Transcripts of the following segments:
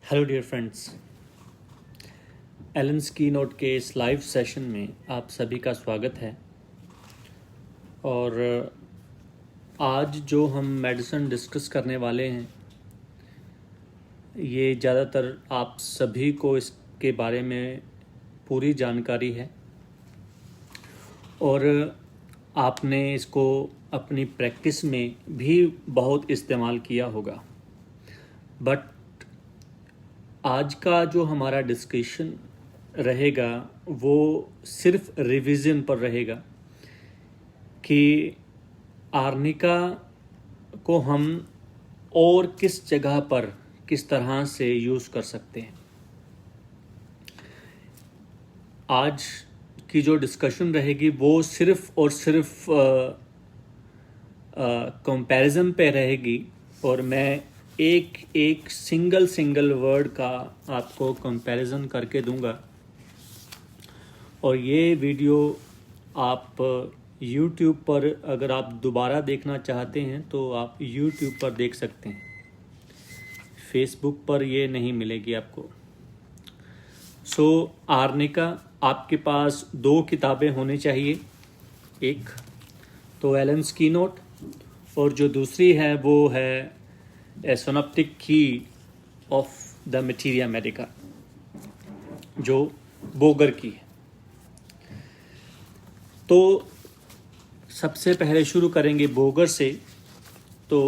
Hello dear friends, Allen's की note के इस लाइव सेशन में आप सभी का स्वागत है। और आज जो हम मेडिसिन डिस्कस करने वाले हैं, ये ज़्यादातर आप सभी को इसके बारे में पूरी जानकारी है और आपने इसको अपनी प्रैक्टिस में भी बहुत इस्तेमाल किया होगा। बट आज का जो हमारा डिस्कशन रहेगा वो सिर्फ रिवीजन पर रहेगा कि आर्निका को हम और किस जगह पर किस तरह से यूज़ कर सकते हैं। आज की जो डिस्कशन रहेगी वो सिर्फ और सिर्फ कंपैरिजन पे रहेगी और मैं एक सिंगल वर्ड का आपको कंपैरिजन करके दूंगा। और ये वीडियो आप YouTube पर अगर आप दोबारा देखना चाहते हैं तो आप YouTube पर देख सकते हैं, Facebook पर ये नहीं मिलेगी आपको। आर्निका, आपके पास 2 किताबें होनी चाहिए, एक तो एलन्स की नोट और जो दूसरी है वो है ए सिनॉप्टिक की ऑफ द मटीरिया मेडिका, जो बोगर की है। तो सबसे पहले शुरू करेंगे बोगर से। तो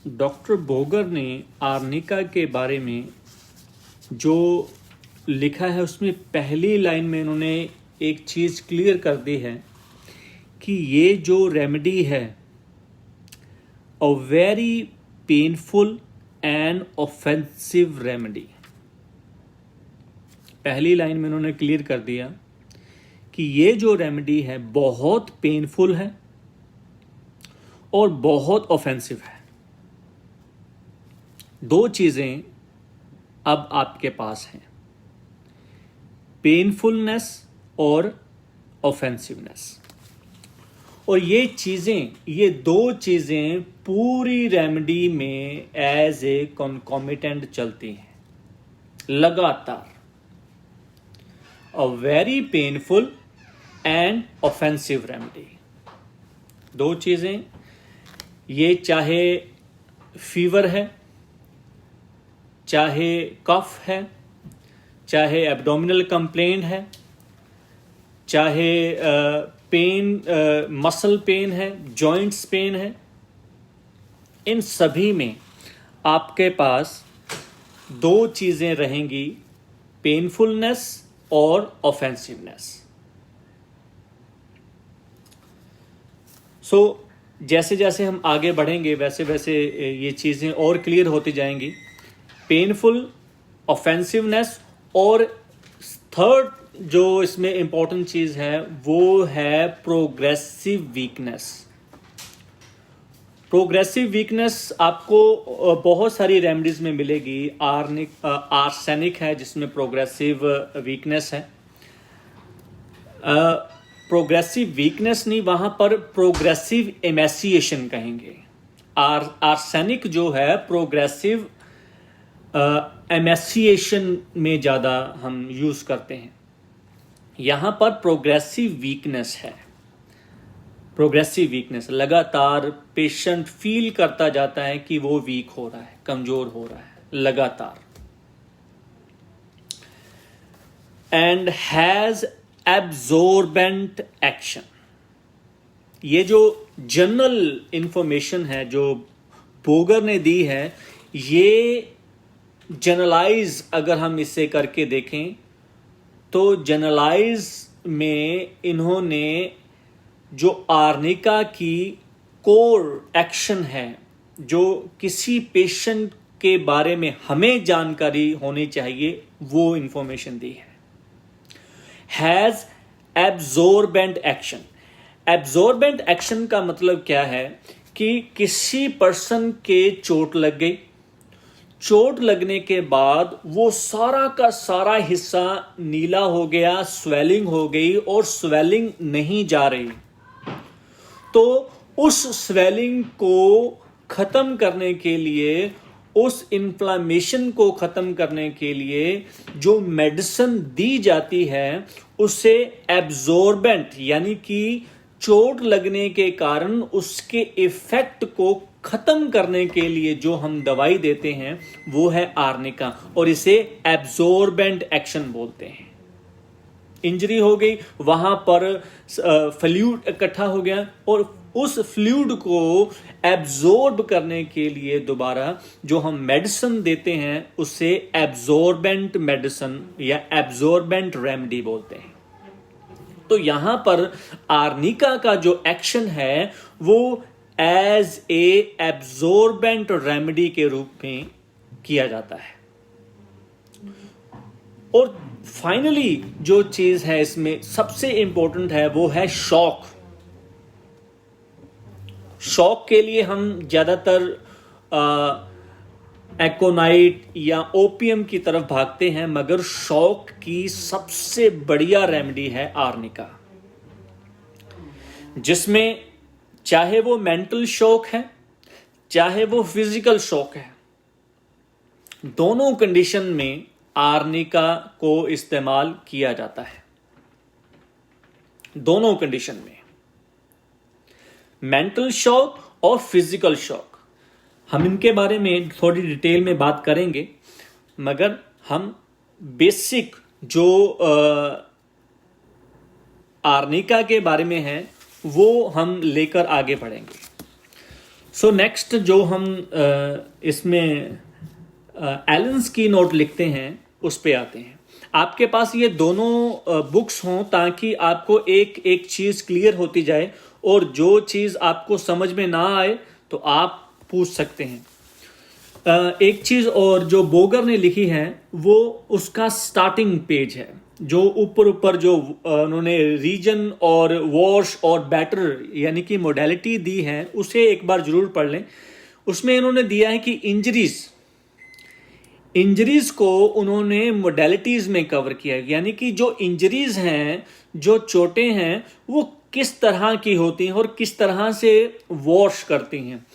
डॉक्टर बोगर ने आर्निका के बारे में जो लिखा है उसमें पहली लाइन में इन्होंने एक चीज़ क्लियर कर दी है कि ये जो रेमेडी है a very painful and offensive remedy. पहली लाइन में उन्होंने क्लियर कर दिया कि ये जो रेमेडी है बहुत पेनफुल है और बहुत ऑफेंसिव है। 2 चीज़ें अब आपके पास हैं, पेनफुलनेस और ऑफेंसिवनेस। और ये 2 चीज़ें पूरी रेमेडी में एज ए कॉन्कॉमिटेंट चलती हैं लगातार। A very painful and offensive remedy, 2 चीज़ें, ये चाहे फीवर है, चाहे कफ है, चाहे एब्डोमिनल कंप्लेंट है, चाहे पेन, मसल पेन है, जॉइंट्स पेन है, इन सभी में आपके पास 2 चीज़ें रहेंगी, पेनफुलनेस और ऑफेंसिवनेस। जैसे जैसे हम आगे बढ़ेंगे वैसे वैसे ये चीज़ें और क्लियर होती जाएंगी। पेनफुल, ऑफेंसिवनेस और थर्ड जो इसमें इम्पोर्टेंट चीज़ है वो है प्रोग्रेसिव वीकनेस। प्रोग्रेसिव वीकनेस आपको बहुत सारी रेमेडीज में मिलेगी। आर्सेनिक है जिसमें प्रोग्रेसिव वीकनेस है। प्रोग्रेसिव वीकनेस नहीं, वहाँ पर प्रोग्रेसिव एमेसिएशन कहेंगे। आर्सेनिक जो है प्रोग्रेसिव एमेसिएशन में ज़्यादा हम यूज़ करते हैं। यहाँ पर प्रोग्रेसिव वीकनेस है। प्रोग्रेसिव वीकनेस, लगातार पेशेंट फील करता जाता है कि वो वीक हो रहा है, कमज़ोर हो रहा है लगातार। And has absorbent action. ये जो जनरल इंफॉर्मेशन है जो बोगर ने दी है, ये जनरलाइज अगर हम इसे करके देखें तो जनरलाइज में इन्होंने जो आर्निका की कोर एक्शन है, जो किसी पेशेंट के बारे में हमें जानकारी होनी चाहिए, वो इंफॉर्मेशन दी है। Has absorbent action. Absorbent action का मतलब क्या है कि किसी पर्सन के चोट लग गई, चोट लगने के बाद वो सारा का सारा हिस्सा नीला हो गया, स्वेलिंग हो गई और स्वेलिंग नहीं जा रही, तो उस स्वेलिंग को खत्म करने के लिए उस इन्फ्लामेशन को ख़त्म करने के लिए जो मेडिसिन दी जाती है उसे एब्जॉर्बेंट यानी कि चोट लगने के कारण उसके इफेक्ट को खत्म करने के लिए जो हम दवाई देते हैं वो है आर्निका, और इसे एब्जॉर्बेंट एक्शन बोलते हैं। इंजरी हो गई, वहां पर फ्लूइड इकट्ठा हो गया और उस फ्लूइड को एब्जॉर्ब करने के लिए दोबारा जो हम मेडिसिन देते हैं उसे एब्जॉर्बेंट मेडिसिन या एब्जॉर्बेंट रेमेडी बोलते हैं। तो यहां पर आर्निका का जो एक्शन है वो एज ए एब्जॉर्बेंट रेमेडी के रूप में किया जाता है। और फाइनली जो चीज है इसमें सबसे इंपॉर्टेंट है वो है शॉक। शॉक के लिए हम ज्यादातर एकोनाइट या ओपियम की तरफ भागते हैं, मगर शॉक की सबसे बढ़िया रेमेडी है आर्निका, जिसमें चाहे वो मेंटल शॉक है चाहे वो फिजिकल शॉक है, दोनों कंडीशन में आर्निका को इस्तेमाल किया जाता है। दोनों कंडीशन में, मेंटल शॉक और फिजिकल शॉक, हम इनके बारे में थोड़ी डिटेल में बात करेंगे, मगर हम बेसिक जो आर्निका के बारे में है वो हम लेकर आगे बढ़ेंगे। सो नेक्स्ट जो हम इसमें एलन्स की नोट लिखते हैं उस पे आते हैं। आपके पास ये दोनों बुक्स हों ताकि आपको एक एक चीज क्लियर होती जाए, और जो चीज आपको समझ में ना आए तो आप पूछ सकते हैं। एक चीज और जो बोगर ने लिखी है वो उसका स्टार्टिंग पेज है, जो ऊपर जो उन्होंने रीजन और वॉश और बैटर यानी कि मोडेलिटी दी है उसे एक बार जरूर पढ़ लें। उसमें इन्होंने दिया है कि इंजरीज को उन्होंने मोडेलिटीज में कवर किया है, यानी कि जो इंजरीज हैं, जो चोटें हैं, वो किस तरह की होती हैं और किस तरह से वॉश करती हैं।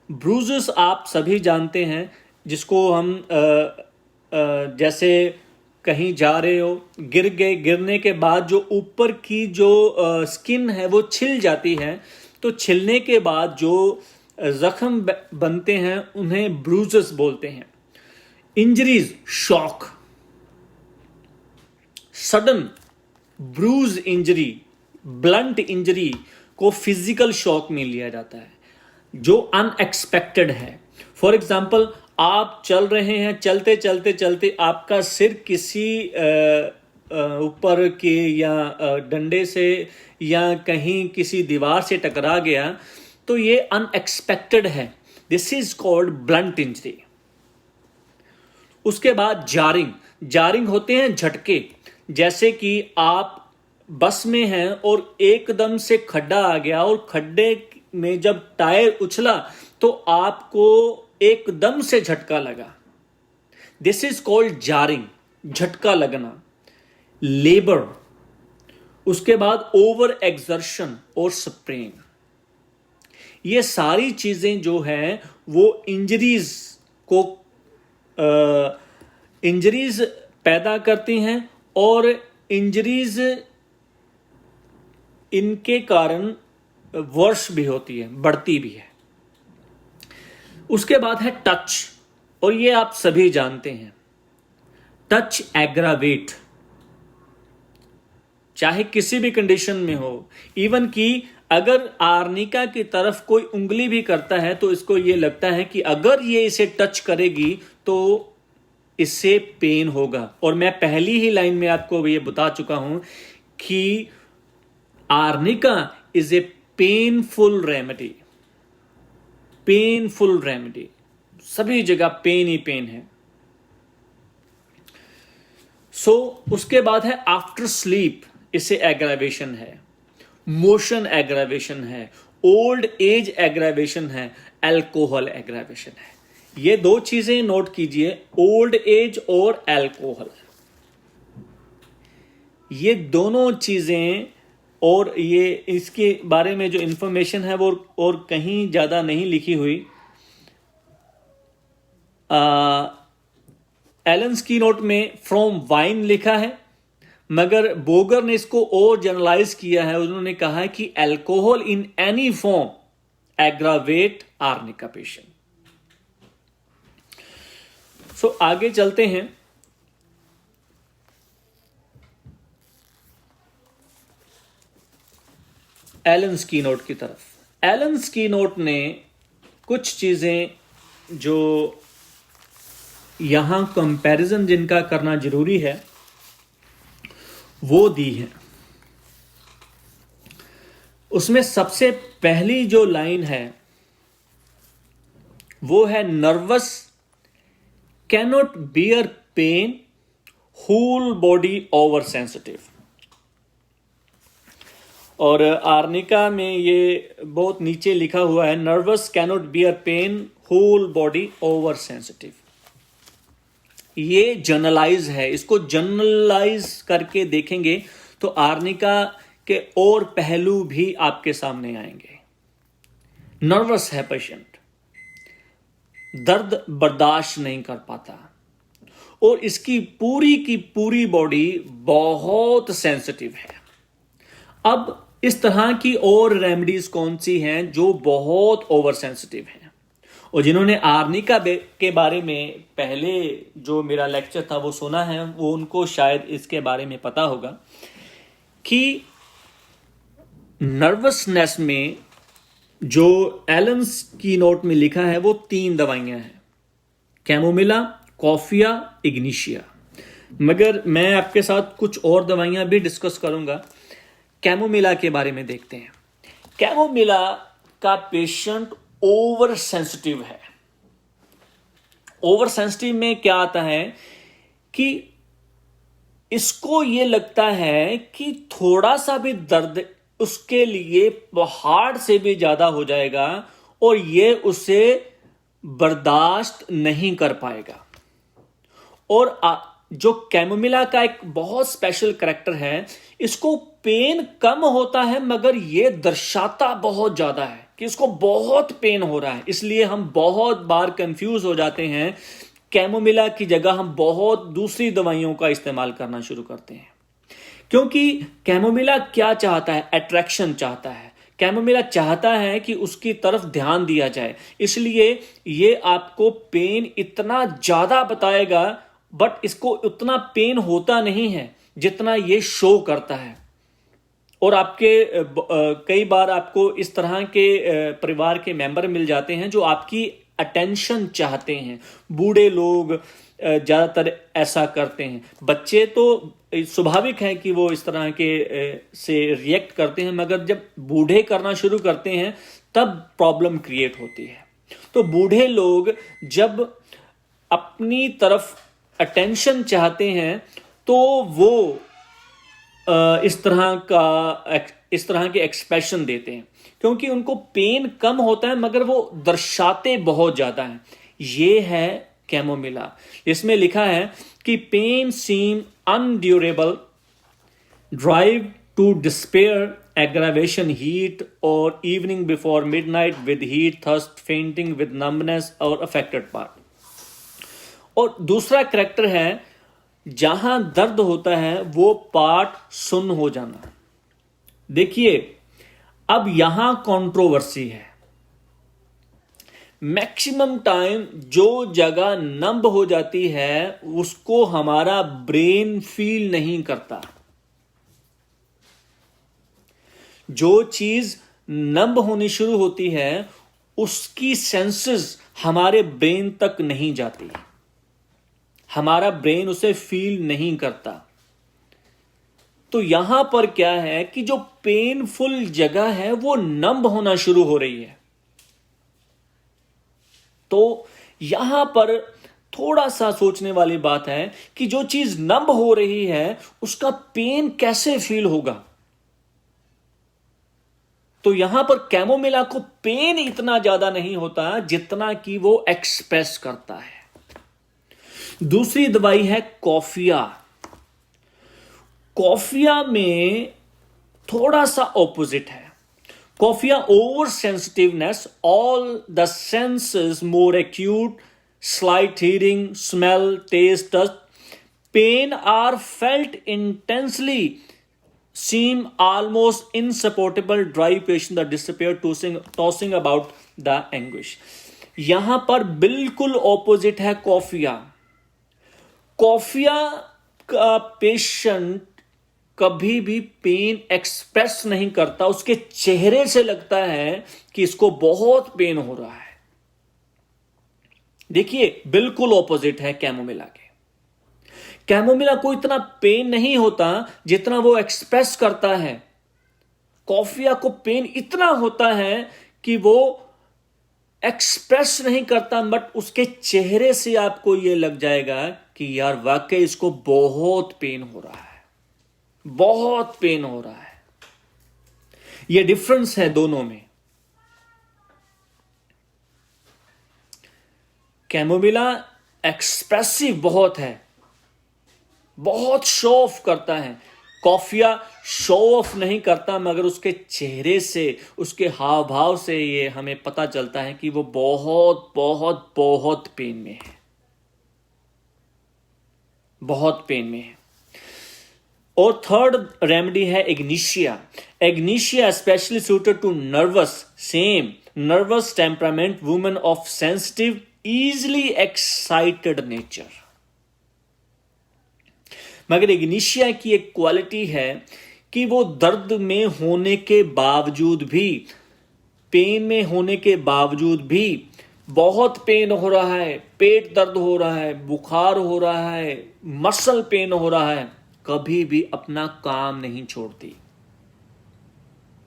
ब्रूजेस आप सभी जानते हैं, जिसको हम जैसे कहीं जा रहे हो, गिर गए, गिरने के बाद जो ऊपर की जो स्किन है वो छिल जाती है, तो छिलने के बाद जो जख्म बनते हैं उन्हें ब्रूजेस बोलते हैं। Injuries, shock, sudden bruise injury, blunt injury को फिजिकल शॉक में लिया जाता है, जो अनएक्सपेक्टेड है। फॉर एग्जाम्पल, आप चल रहे हैं, चलते चलते चलते आपका सिर किसी ऊपर के या डंडे से या कहीं किसी दीवार से टकरा गया, तो ये अनएक्सपेक्टेड है, this is called blunt injury. उसके बाद जारिंग होते हैं झटके, जैसे कि आप बस में हैं और एकदम से खड्डा आ गया और खड्डे में जब टायर उछला तो आपको एकदम से झटका लगा, दिस इज कॉल्ड जारिंग, झटका लगना। लेबर, उसके बाद ओवर एक्सर्शन और स्प्रेन, ये सारी चीजें जो हैं वो इंजरीज पैदा करती हैं, और इंजरीज इनके कारण वर्ष भी होती है, बढ़ती भी है। उसके बाद है टच, और ये आप सभी जानते हैं, टच एग्रावेट, चाहे किसी भी कंडीशन में हो। इवन कि अगर आर्निका की तरफ कोई उंगली भी करता है तो इसको ये लगता है कि अगर ये इसे टच करेगी तो इससे पेन होगा। और मैं पहली ही लाइन में आपको ये बता चुका हूं कि arnica is a painful remedy, painful remedy, सभी जगह पेन ही पेन है। उसके बाद है आफ्टर स्लीप, इसे एग्रावेशन है, मोशन एग्रावेशन है, ओल्ड एज एग्रावेशन है, अल्कोहल एग्रावेशन है। ये दो चीजें नोट कीजिए, ओल्ड एज और अल्कोहल, ये दोनों चीजें, और ये इसके बारे में जो इंफॉर्मेशन है वो और कहीं ज्यादा नहीं लिखी हुई, एलन्स की नोट में फ्रॉम वाइन लिखा है, मगर बोगर ने इसको और जनरलाइज किया है। उन्होंने कहा है कि alcohol in any form aggravate arnica patient. So आगे चलते हैं। एलन की नोट की तरफ। एलन की नोट ने कुछ चीजें जो यहां कंपैरिजन जिनका करना जरूरी है वो दी है। उसमें सबसे पहली जो लाइन है वो है nerves cannot bear pain, whole body over sensitive. और आर्निका में ये बहुत नीचे लिखा हुआ है, nerves cannot bear pain, whole body over sensitive. ये जनरलाइज है, इसको जनरलाइज करके देखेंगे तो आर्निका के और पहलू भी आपके सामने आएंगे। नर्वस है पेशेंट, दर्द बर्दाश्त नहीं कर पाता और इसकी पूरी की पूरी बॉडी बहुत सेंसिटिव है। अब इस तरह की और रेमेडीज कौन सी हैं जो बहुत ओवर सेंसिटिव हैं? और जिन्होंने आर्निका के बारे में पहले जो मेरा लेक्चर था वो सुना है, वो उनको शायद इसके बारे में पता होगा कि नर्वसनेस में जो एलन्स की नोट में लिखा है वो 3 दवाइयां हैं, कैमोमिला, कॉफिया, इग्निशिया। मगर मैं आपके साथ कुछ और दवाइयां भी डिस्कस करूंगा। कैमोमिला के बारे में देखते हैं। कैमोमिला का पेशेंट ओवर सेंसिटिव है। ओवर सेंसिटिव में क्या आता है कि इसको ये लगता है कि थोड़ा सा भी दर्द उसके लिए पहाड़ से भी ज्यादा हो जाएगा और ये उसे बर्दाश्त नहीं कर पाएगा। और जो कैमोमिला का एक बहुत स्पेशल करैक्टर है, इसको पेन कम होता है मगर ये दर्शाता बहुत ज्यादा है कि इसको बहुत पेन हो रहा है। इसलिए हम बहुत बार कंफ्यूज हो जाते हैं, कैमोमिला की जगह हम बहुत दूसरी दवाइयों का इस्तेमाल करना शुरू करते हैं। क्योंकि कैमोमिला क्या चाहता है? अट्रैक्शन चाहता है। कैमोमिला चाहता है कि उसकी तरफ ध्यान दिया जाए, इसलिए ये आपको पेन इतना ज्यादा बताएगा, बट इसको उतना पेन होता नहीं है जितना ये शो करता है। और आपके कई बार आपको इस तरह के परिवार के मेंबर मिल जाते हैं जो आपकी अटेंशन चाहते हैं। बूढ़े लोग ज्यादातर ऐसा करते हैं। बच्चे तो स्वाभाविक है कि वो इस तरह के से रिएक्ट करते हैं, मगर जब बूढ़े करना शुरू करते हैं तब प्रॉब्लम क्रिएट होती है। तो बूढ़े लोग जब अपनी तरफ अटेंशन चाहते हैं तो वो इस तरह के एक्सप्रेशन देते हैं, क्योंकि उनको पेन कम होता है मगर वो दर्शाते बहुत ज्यादा हैं। ये है कैमोमिला। इसमें लिखा है कि pain seem unendurable, drive to despair, aggravation heat और evening before midnight with heat, thirst, fainting with numbness और अफेक्टेड पार्ट। और दूसरा करैक्टर है, जहां दर्द होता है वो पार्ट सुन्न हो जाना। देखिए, अब यहां कंट्रोवर्सी है। मैक्सिमम टाइम जो जगह नंब हो जाती है उसको हमारा ब्रेन फील नहीं करता। जो चीज नंब होनी शुरू होती है उसकी सेंसेस हमारे ब्रेन तक नहीं जाती, हमारा ब्रेन उसे फील नहीं करता। तो यहां पर क्या है कि जो पेनफुल जगह है वो नंब होना शुरू हो रही है। तो यहां पर थोड़ा सा सोचने वाली बात है कि जो चीज नंब हो रही है उसका पेन कैसे फील होगा। तो यहां पर कैमोमिला को पेन इतना ज्यादा नहीं होता जितना कि वो एक्सप्रेस करता है। दूसरी दवाई है कॉफिया। कॉफिया में थोड़ा सा ऑपोजिट है। Coffea over sensitiveness, all the senses more acute, slight hearing, smell, taste, touch. Pain are felt intensely, seem almost insupportable, drive patient that disappear, tossing about the anguish. यहां पर बिल्कुल opposite है coffea. Coffea का patient कभी भी pen express नहीं करता, उसके चेहरे से लगता है कि इसको बहुत पेन हो रहा है। देखिए बिल्कुल ऑपोजिट है कैमोमिला के। कैमोमिला को इतना पेन नहीं होता जितना वो एक्सप्रेस करता है। कॉफिया को पेन इतना होता है कि वो एक्सप्रेस नहीं करता, बट उसके चेहरे से आपको यह लग जाएगा कि यार वाकई इसको बहुत पेन हो रहा है, बहुत पेन हो रहा है। यह डिफरेंस है दोनों में। कैमोमिला एक्सप्रेसिव बहुत है, बहुत शो ऑफ करता है। कॉफिया शो ऑफ नहीं करता, मगर उसके चेहरे से, उसके हाव भाव से ये हमें पता चलता है कि वो बहुत बहुत बहुत पेन में है, बहुत पेन में है। और थर्ड रेमेडी है ignatia. Ignatia specially suited to nervous temperament women of sensitive easily excited nature. मगर इग्निशिया की एक क्वालिटी है कि वो दर्द में होने के बावजूद भी, पेन में होने के बावजूद भी, बहुत पेन हो रहा है, पेट दर्द हो रहा है, बुखार हो रहा है, मसल पेन हो रहा है, कभी भी अपना काम नहीं छोड़ती,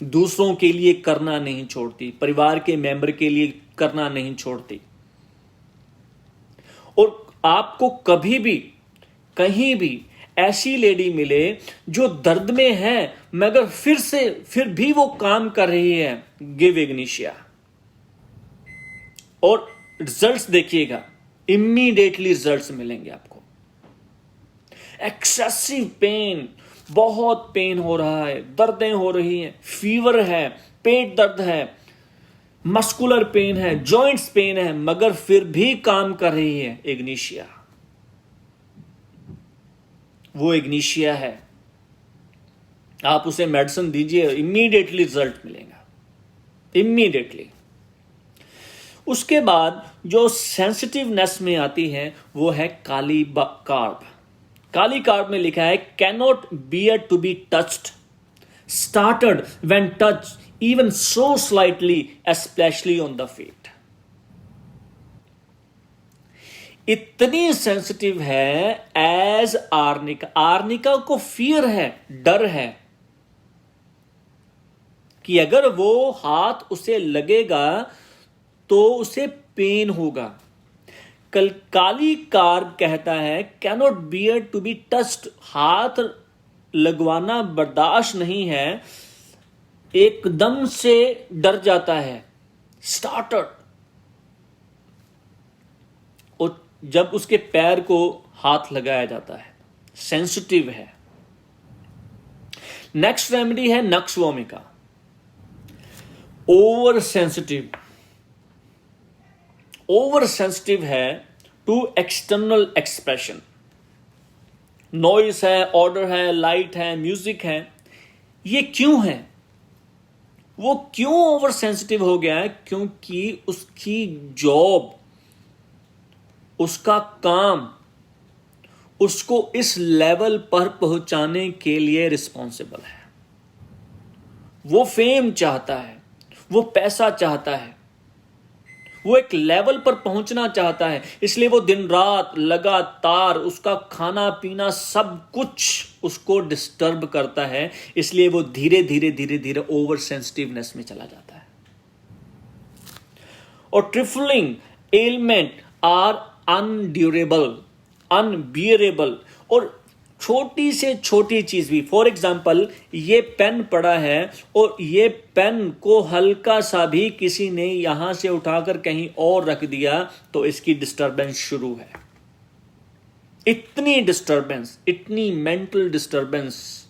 दूसरों के लिए करना नहीं छोड़ती, परिवार के मेंबर के लिए करना नहीं छोड़ती। और आपको कभी भी कहीं भी ऐसी लेडी मिले जो दर्द में है मगर फिर भी वो काम कर रही है, गिव इग्निशिया और रिजल्ट्स देखिएगा, इमीडिएटली रिजल्ट्स मिलेंगे आपको। एक्सेसिव पेन, बहुत पेन हो रहा है, दर्दें हो रही हैं, फीवर है, पेट दर्द है, मस्कुलर पेन है, जॉइंट्स पेन है, मगर फिर भी काम कर रही है, इग्निशिया। वो इग्निशिया है। आप उसे मेडिसिन दीजिए, इमीडिएटली रिजल्ट मिलेगा, इमीडिएटली। उसके बाद जो सेंसिटिवनेस में आती है वो है काली कार्ब। काली कार्ब में लिखा है cannot bear to be touched, started when touch even so slightly, especially on the feet. इतनी सेंसिटिव है एज आर्निका। आर्निका को फियर है, डर है कि अगर वो हाथ उसे लगेगा तो उसे पेन होगा। काली कार्ब कहता है cannot bear to be touched, हाथ लगवाना बर्दाश्त नहीं है, एकदम से डर जाता है, स्टार्टेड। और जब उसके पैर को हाथ लगाया जाता है, सेंसिटिव है। नेक्स्ट रेमेडी है नक्स वोमिका। ओवर सेंसिटिव है टू एक्सटर्नल एक्सप्रेशन। नॉइस है, ऑर्डर है, लाइट है, म्यूजिक है। ये क्यों है? वो क्यों ओवर सेंसिटिव हो गया है? क्योंकि उसकी जॉब, उसका काम उसको इस लेवल पर पहुंचाने के लिए रिस्पॉन्सिबल है। वो फेम चाहता है, वो पैसा चाहता है, वो एक लेवल पर पहुंचना चाहता है, इसलिए वो दिन रात लगातार, उसका खाना पीना सब कुछ उसको डिस्टर्ब करता है। इसलिए वो धीरे धीरे ओवर सेंसिटिवनेस में चला जाता है। और ट्रिफलिंग एलिमेंट आर अनबियरेबल। और छोटी से छोटी चीज भी, फॉर एग्जाम्पल ये पेन पड़ा है और ये पेन को हल्का सा भी किसी ने यहां से उठाकर कहीं और रख दिया तो इसकी डिस्टर्बेंस शुरू है। इतनी डिस्टर्बेंस, इतनी मेंटल डिस्टर्बेंस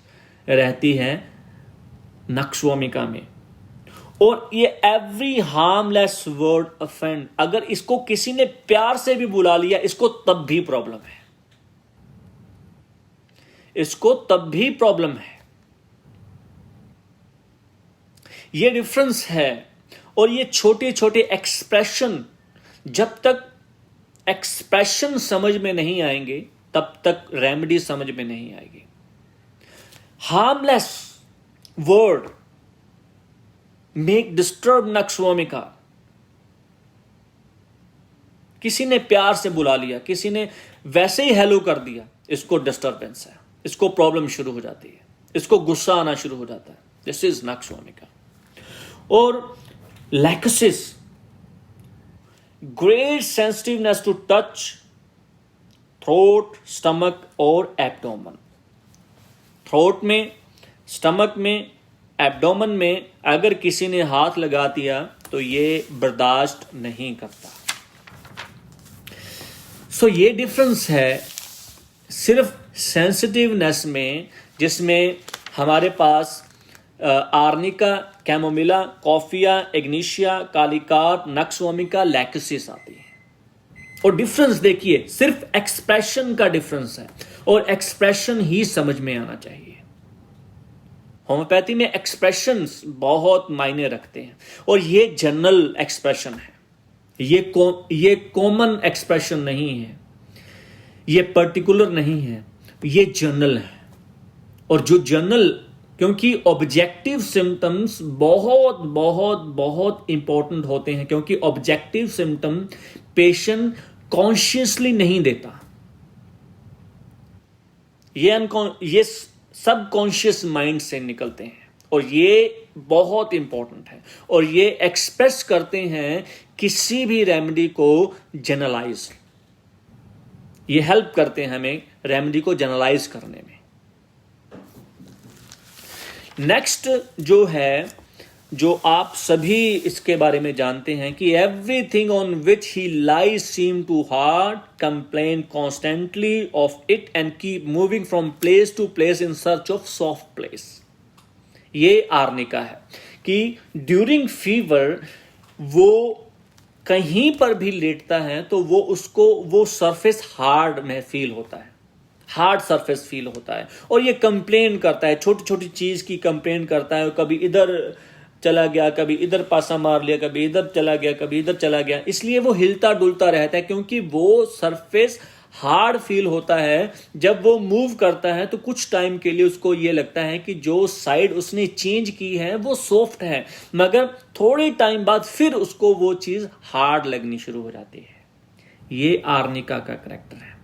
रहती है नक्स वोमिका में। और ये एवरी हार्मलेस वर्ड ऑफेंड, अगर इसको किसी ने प्यार से भी बुला लिया इसको तब भी प्रॉब्लम है, इसको तब भी प्रॉब्लम है। ये डिफरेंस है। और ये छोटे छोटे एक्सप्रेशन, जब तक एक्सप्रेशन समझ में नहीं आएंगे तब तक रेमेडी समझ में नहीं आएगी। Harmless word make disturb nux vomica, किसी ने प्यार से बुला लिया, किसी ने वैसे ही हेलो कर दिया, इसको डिस्टर्बेंस है, इसको प्रॉब्लम शुरू हो जाती है, इसको गुस्सा आना शुरू हो जाता है। This is nux vomica. और lachesis, great sensitiveness to touch throat, stomach और एब्डोमेन। थ्रोट में, स्टमक में, एब्डोमेन में अगर किसी ने हाथ लगा दिया तो ये बर्दाश्त नहीं करता। सो ये डिफरेंस है सिर्फ सेंसिटिवनेस में, जिसमें हमारे पास आर्निका, कैमोमिला, कॉफिया, एग्नीशिया, कालिकार्प, नक्सवोमिका, लैकोसिस आती है। और डिफरेंस देखिए, सिर्फ एक्सप्रेशन का डिफरेंस है और एक्सप्रेशन ही समझ में आना चाहिए। होम्योपैथी में एक्सप्रेशंस बहुत मायने रखते हैं और ये जनरल एक्सप्रेशन है, ये कॉमन एक्सप्रेशन नहीं है, ये पर्टिकुलर नहीं है, ये जनरल है। और जो जनरल, क्योंकि ऑब्जेक्टिव सिम्टम्स बहुत बहुत बहुत इंपॉर्टेंट होते हैं, क्योंकि ऑब्जेक्टिव सिम्टम पेशेंट कॉन्शियसली नहीं देता, ये सबकॉन्शियस माइंड से निकलते हैं और ये बहुत इंपॉर्टेंट है। और ये एक्सप्रेस करते हैं किसी भी रेमेडी को जनरलाइज, ये हेल्प करते हैं हमें रेमेडी को जनरलाइज करने में। नेक्स्ट जो है, जो आप सभी इसके बारे में जानते हैं कि everything on which he lies seem too hard, complain constantly of it and keep moving from place to place in search of soft place. ये आर्निका है कि ड्यूरिंग फीवर वो कहीं पर भी लेटता है तो वो सरफेस हार्ड में फील होता है, हार्ड सरफेस फील होता है। और ये कंप्लेन करता है, छोटी छोटी चीज की कंप्लेन करता है, कभी इधर चला गया, कभी इधर पासा मार लिया, कभी इधर चला गया, कभी इधर चला गया। इसलिए वो हिलता डुलता रहता है, क्योंकि वो सरफेस हार्ड फील होता है। जब वो मूव करता है तो कुछ टाइम के लिए उसको ये लगता है कि जो साइड उसने चेंज की है वो सॉफ्ट है, मगर थोड़े टाइम बाद फिर उसको वो चीज हार्ड लगनी शुरू हो जाती है। ये आर्निका का करैक्टर है।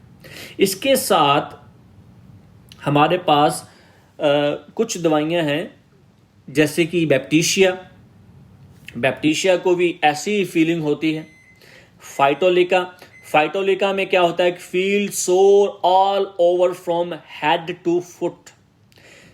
इसके साथ हमारे पास कुछ दवाइयां हैं, जैसे कि बैप्टीशिया को भी ऐसी फीलिंग होती है। फाइटोलिका में क्या होता है कि feel sore all over from head to foot,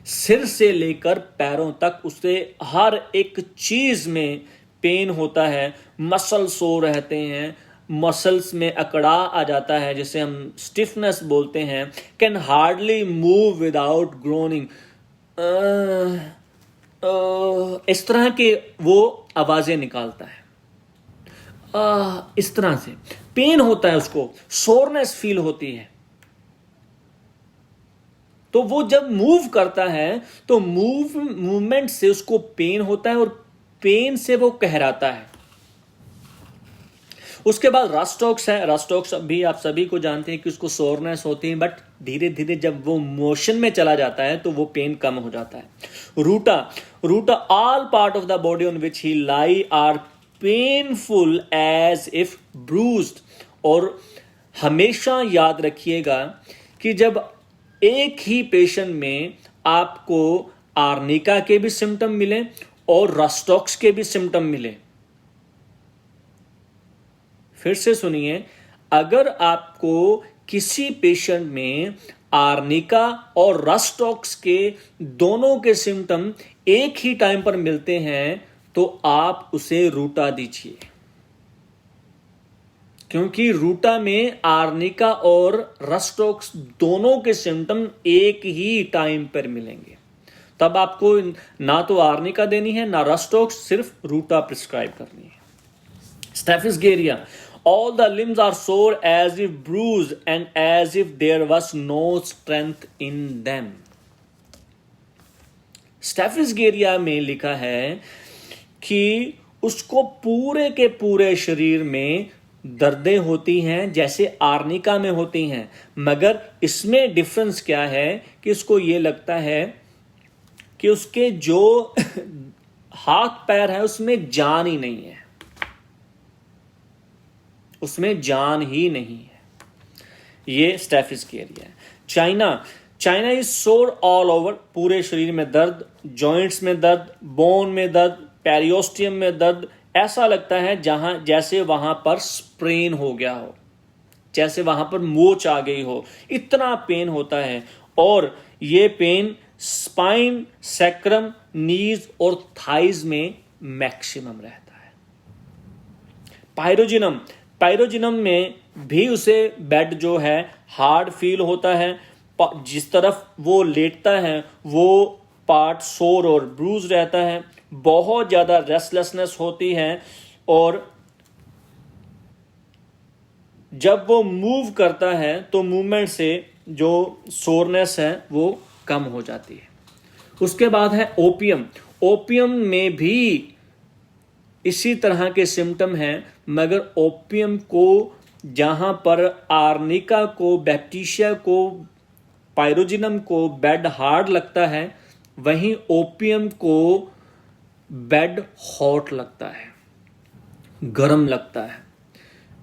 सिर से लेकर पैरों तक उसे हर एक चीज में पेन होता है, मसल सो रहते हैं, मसल्स में अकड़ा आ जाता है, जिसे हम स्टिफनेस बोलते हैं। Can hardly move without groaning, इस तरह के वो आवाजें निकालता है, इस तरह से पेन होता है, उसको सोरनेस फील होती है। तो वो जब मूव करता है तो मूवमेंट से उसको पेन होता है और पेन से वो कहराता है। उसके बाद रस्टॉक्स है। रस्टॉक्स भी आप सभी को जानते हैं कि उसको सोरनेस होती है, बट धीरे धीरे जब वो मोशन में चला जाता है तो वो पेन कम हो जाता है। Ruta all part of the body on which he lie are painful as if bruised. और हमेशा याद रखिएगा कि जब एक ही पेशेंट में आपको आर्निका के भी सिम्टम मिले और रस्टॉक्स के भी सिम्टम मिले, फिर से सुनिए, अगर आपको किसी पेशेंट में आर्निका और रस्टॉक्स के दोनों के सिम्टम एक ही टाइम पर मिलते हैं तो आप उसे रूटा दीजिए, क्योंकि रूटा में आर्निका और रस्टॉक्स दोनों के सिम्टम एक ही टाइम पर मिलेंगे। तब आपको ना तो आर्निका देनी है ना रस्टोक्स, सिर्फ रूटा प्रिस्क्राइब करनी है। स्टेफिस all the limbs are sore as if bruised and as if there was no strength in them। स्टेफिसगेरिया में लिखा है कि उसको पूरे के पूरे शरीर में दर्दें होती हैं जैसे आर्निका में होती हैं, मगर इसमें डिफरेंस क्या है कि उसको ये लगता है कि उसके जो हाथ पैर है उसमें जान ही नहीं है, उसमें जान ही नहीं है। ये स्टेफिसगेरिया है। चाइना इज सोर ऑल ओवर, पूरे शरीर में दर्द, जॉइंट्स में दर्द, बोन में दर्द, पेरियोस्टियम में दर्द, ऐसा लगता है जैसे वहां पर स्प्रेन हो गया हो, जैसे वहां पर मोच आ गई हो, इतना पेन होता है। और ये पेन स्पाइन, सैक्रम, नीज और थाइज में मैक्सिमम रहता है। पायरोजिनम में भी उसे बेड जो है हार्ड फील होता है, जिस तरफ वो लेटता है वो पार्ट सोर और ब्रूज रहता है, बहुत ज्यादा रेस्टलेसनेस होती है और जब वो मूव करता है तो मूवमेंट से जो सोरनेस है वो कम हो जाती है। उसके बाद है ओपियम में भी इसी तरह के सिम्टम हैं, मगर ओपियम को जहां पर आर्निका को, बैक्टीरिया को, पायरोजिनम को बेड हार्ड लगता है, वहीं ओपियम को बेड हॉट लगता है, गर्म लगता है।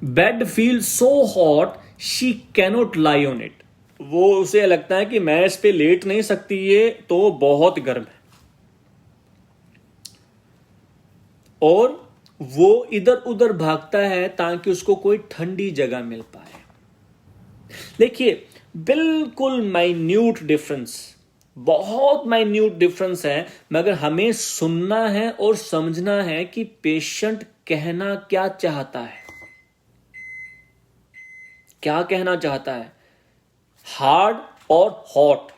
Bed feel so hot she cannot lie on it, वो उसे लगता है कि मैं इस पे लेट नहीं सकती, ये तो बहुत गर्म है, और वो इधर उधर भागता है ताकि उसको कोई ठंडी जगह मिल पाए। देखिए बिल्कुल माइन्यूट डिफरेंस, बहुत माइन्यूट डिफरेंस है, मगर हमें सुनना है और समझना है कि पेशेंट कहना क्या चाहता है, क्या कहना चाहता है। हार्ड और हॉट,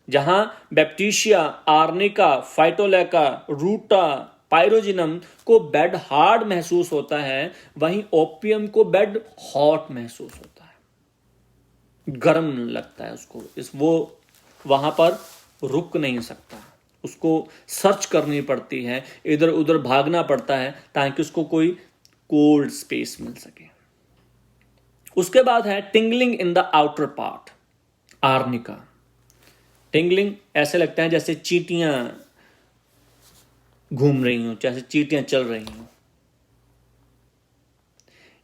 जहां बैक्टीरिया, आर्निका, फाइटोलैका, रूटा, पायरोजिनम को बेड हार्ड महसूस होता है, वहीं ओपियम को बेड हॉट महसूस होता है, गर्म लगता है उसको। वो वहां पर रुक नहीं सकता, उसको सर्च करनी पड़ती है, इधर उधर भागना पड़ता है ताकि उसको कोई कोल्ड स्पेस मिल सके। उसके बाद है tingling in the outer part, arnica. Tingling ऐसे लगता है जैसे चींटियां घूम रही हूं, जैसे चींटियां चल रही हूं।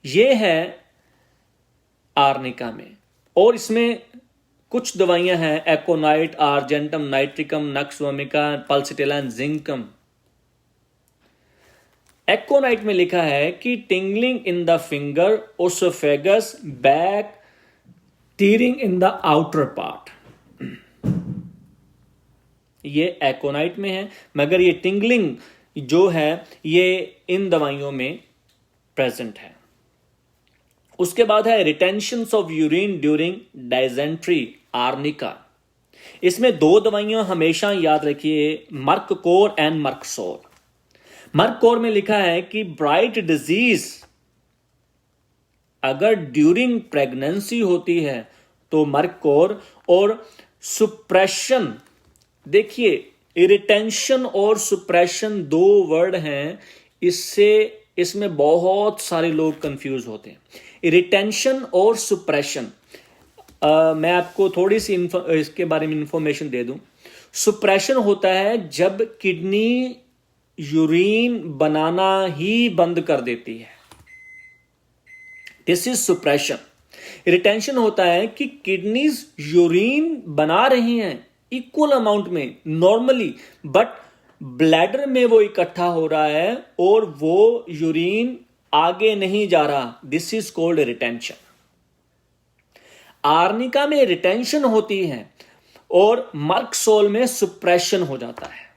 ये है आर्निका में, और इसमें कुछ दवाइयां हैं, एकोनाइट, आर्जेंटम, नाइट्रिकम, नक्स वोमिका, पल्सिटेला, जिंकम। एकोनाइट में लिखा है कि tingling in the finger, oesophagus, back, tearing in the outer part, ये एकोनाइट में है, मगर ये टिंगलिंग जो है ये इन दवाइयों में प्रेजेंट है। उसके बाद है retention of urine during dysentery, arnica. इसमें दो दवाइयां हमेशा याद रखिए, मर्ककोर एंड मर्कसोल। मर्ककोर में लिखा है कि ब्राइट डिजीज अगर ड्यूरिंग प्रेगनेंसी होती है तो मर्ककोर, और सुप्रेशन, देखिए इरिटेंशन और सुप्रेशन दो वर्ड हैं, इसमें बहुत सारे लोग कंफ्यूज होते हैं। इरिटेंशन और सुप्रेशन, मैं आपको थोड़ी सी इसके बारे में इंफॉर्मेशन दे दूं। सुप्रेशन होता है जब किडनी यूरिन बनाना ही बंद कर देती है, दिस इज सुप्रेशन। रिटेंशन होता है कि किडनीज यूरिन बना रही हैं इक्वल अमाउंट में नॉर्मली, बट ब्लैडर में वो इकट्ठा हो रहा है और वो यूरिन आगे नहीं जा रहा, this is called retention. Arnica में रिटेंशन होती है और मर्कसोल में सुप्रेशन हो जाता है।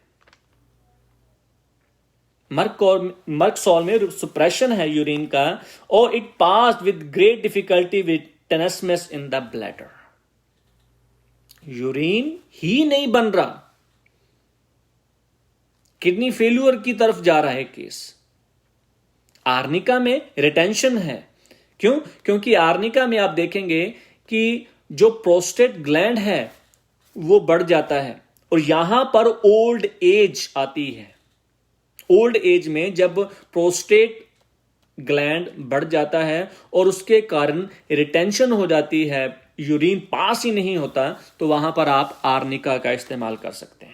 मर्कसोल में सुप्रेशन है यूरिन का, और it pass with great difficulty with tenseness in the bladder, urine ही नहीं बन रहा, किडनी फेल्यूर की तरफ जा रहा है केस। आर्निका में रिटेंशन है। क्यों? क्योंकि आर्निका में आप देखेंगे कि जो प्रोस्टेट ग्लैंड है वो बढ़ जाता है और यहां पर ओल्ड एज आती है। ओल्ड एज में जब प्रोस्टेट ग्लैंड बढ़ जाता है और उसके कारण रिटेंशन हो जाती है, यूरिन पास ही नहीं होता, तो वहां पर आप आर्निका का इस्तेमाल कर सकते हैं।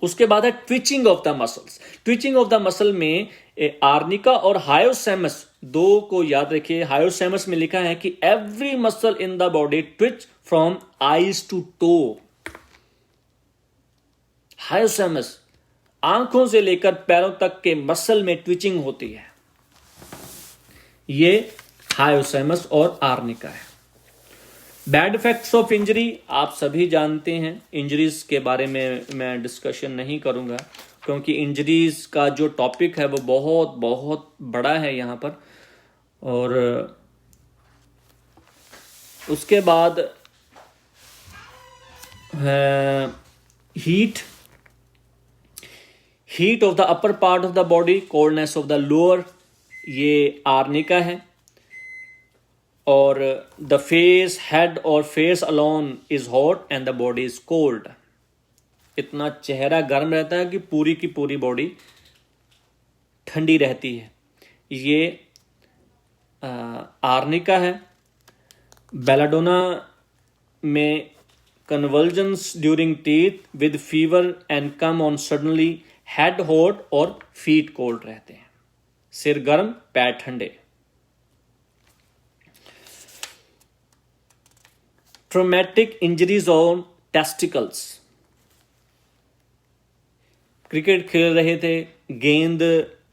उसके बाद है twitching of the muscles. Twitching of the muscle में आर्निका और हायोसेमस, दो को याद रखिए। हायोसेमस में लिखा है कि every muscle in the body twitch from eyes to toe. Hyoscyamus, आंखों से लेकर पैरों तक के मसल में ट्विचिंग होती है। ये हायोसेमस और आर्निका है। बैड इफेक्ट्स ऑफ इंजरी आप सभी जानते हैं। इंजरीज के बारे में मैं डिस्कशन नहीं करूंगा क्योंकि इंजरीज का जो टॉपिक है वो बहुत बहुत बड़ा है यहाँ पर। और उसके बाद heat of the upper part of the body, coldness of the lower, ये आर्निका है। और द फेस, हेड और face alone is hot and the body is cold. इतना चेहरा गर्म रहता है कि पूरी की पूरी बॉडी ठंडी रहती है। ये आर्निका है। बेलाडोना में convulsions during teeth with fever and come on suddenly, head hot और फीट कोल्ड रहते हैं। सिर गर्म, पैर ठंडे। Traumatic injuries on testicles. Cricket खेल रहे थे, गेंद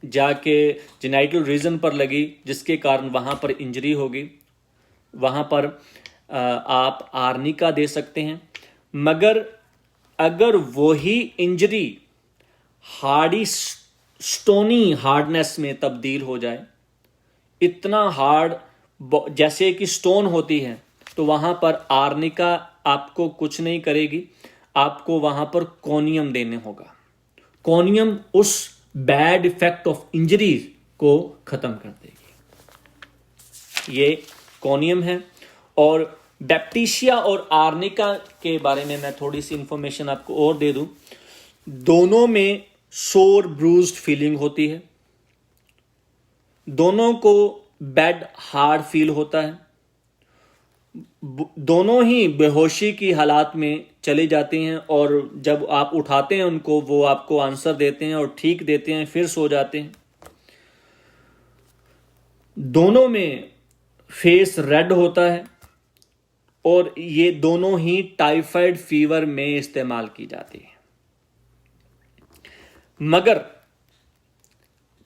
जाके जेनाइटल रीजन पर लगी जिसके कारण वहां पर इंजरी होगी, वहां पर आप आर्निका दे सकते हैं। मगर अगर वही इंजरी हार्डी स्टोनी हार्डनेस में तब्दील हो जाए, इतना हार्ड जैसे कि स्टोन होती है, तो वहां पर आर्निका आपको कुछ नहीं करेगी। आपको वहां पर कोनियम देने होगा। कोनियम उस बैड इफेक्ट ऑफ इंजरी को खत्म कर देगी। ये कोनियम है। और बैप्टीशिया और आर्निका के बारे में मैं थोड़ी सी इंफॉर्मेशन आपको और दे दूं। दोनों में सोर ब्रूज्ड फीलिंग होती है। दोनों को बैड हार्ड फील होता है। दोनों ही बेहोशी की हालात में चले जाते हैं और जब आप उठाते हैं उनको, वो आपको आंसर देते हैं और ठीक देते हैं, फिर सो जाते हैं। दोनों में फेस रेड होता है और ये दोनों ही टाइफाइड फीवर में इस्तेमाल की जाती है। मगर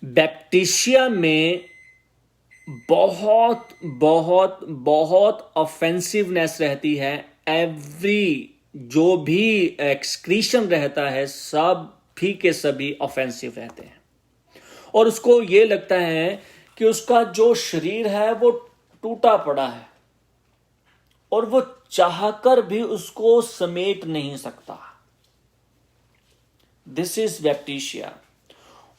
बैप्टीशिया में बहुत बहुत बहुत ऑफेंसिवनेस रहती है। एवरी जो भी एक्सक्रीशन रहता है सब भी के सभी ऑफेंसिव रहते हैं। और उसको ये लगता है कि उसका जो शरीर है वो टूटा पड़ा है और वो चाहकर भी उसको समेट नहीं सकता। This is baptisia.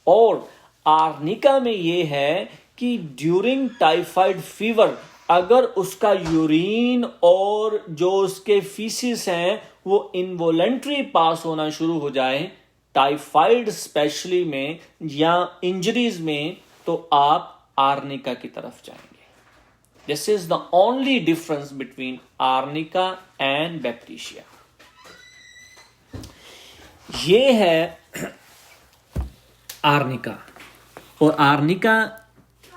और आर्निका में ये है कि ड्यूरिंग टाइफाइड फीवर अगर उसका यूरिन और जो उसके फीसिस हैं वो इनवॉलेंट्री पास होना शुरू हो जाए, टाइफाइड स्पेशली में या इंजरीज में, तो आप आर्निका की तरफ जाएंगे। This is the only difference between arnica and baptisia. ये है आर्निका। और आर्निका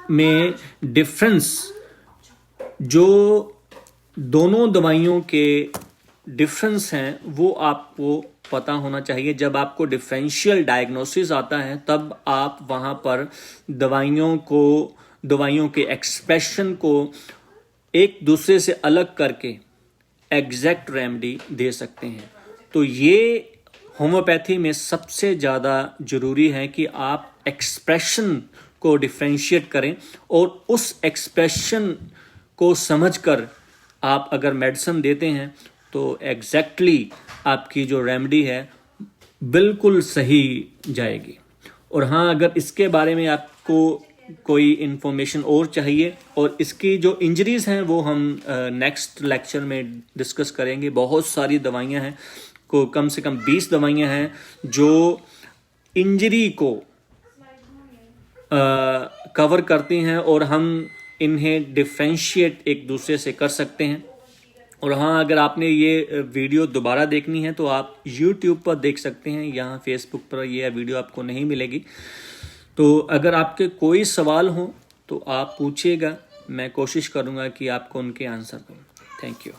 में डिफरेंस, जो दोनों दवाइयों के डिफरेंस हैं वो आपको पता होना चाहिए। जब आपको डिफरेंशियल डायग्नोसिस आता है तब आप वहाँ पर दवाइयों के एक्सप्रेशन को एक दूसरे से अलग करके एग्जैक्ट रेमेडी दे सकते हैं। तो ये होम्योपैथी में सबसे ज़्यादा ज़रूरी है कि आप एक्सप्रेशन को डिफ्रेंशिएट करें और उस एक्सप्रेशन को समझकर आप अगर मेडिसिन देते हैं तो एग्जैक्टली आपकी जो रेमेडी है बिल्कुल सही जाएगी। और हाँ, अगर इसके बारे में आपको कोई इन्फॉर्मेशन और चाहिए और इसकी जो इंजरीज हैं वो हम नेक्स्ट लेक्चर में डिस्कस करेंगे। बहुत सारी दवाइयां हैं, को कम से कम 20 दवाइयां हैं जो इंजरी को कवर करती हैं और हम इन्हें डिफ्रेंशिएट एक दूसरे से कर सकते हैं। और हाँ, अगर आपने ये वीडियो दोबारा देखनी है तो आप YouTube पर देख सकते हैं, यहाँ Facebook पर ये वीडियो आपको नहीं मिलेगी। तो अगर आपके कोई सवाल हो तो आप पूछिएगा, मैं कोशिश करूँगा कि आपको उनके आंसर दूँ। Thank you.